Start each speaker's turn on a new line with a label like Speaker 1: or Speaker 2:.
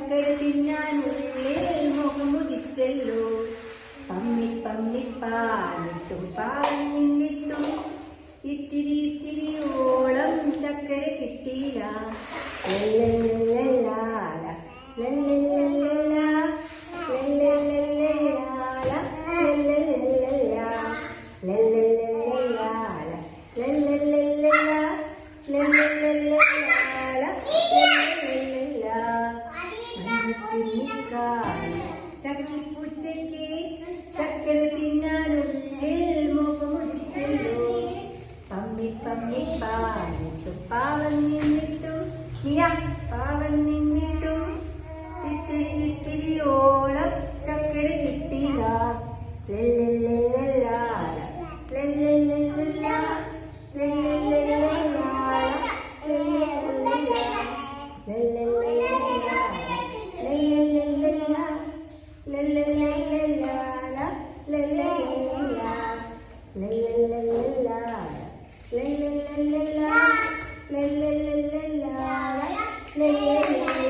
Speaker 1: ചക്കര തിന്നാനുള്ളിൽ മുഖമുദിച്ചല്ലോ. പമ്മി പമ്മി പാലിട്ടും പാലിന്നിട്ടും ഇത്തിരി ഇത്തിരിയോളം ചക്കര കിട്ടിയില്ല. ലല്ലല്ലല്ലാല ലല്ലല്ലല്ല ലല്ലല്ലല്ലാല ലല്ലല്ലല്ല ലല്ലല്ലല്ലാല ലല്ലല്ലല്ല ലല്ലല്ലല്ലാല ലല്ലല്ലല്ല. ചക്കിപ്പൂച്ചയ്ക്ക് ചക്കര തിന്നാനുള്ളിൽ മുഖമുദിച്ചല്ലോ. പമ്മി പമ്മി പാലിട്ടും പാവം നിന്നിട്ടും പാവം നിന്നിട്ടും ഇത്തിരി ഇത്തിരിയോളം ചക്കര കിട്ടിയില്ല. ലല്ലല്ലല്ലാല ലല്ലല്ലല്ല ലല്ലല്ലല്ലാല ലല്ലല്ലല്ല ലല്ലല്ലല്ല ലല്ലല്ലല്ല ലല്ലല്ലല്ലാല ലല്ലല്ലല്ല ലല്ലല്ലല്ലാല ലല്ലല്ലല്ല ലല്ലല്ലല്ലാല ലല്ലല്ലല്ല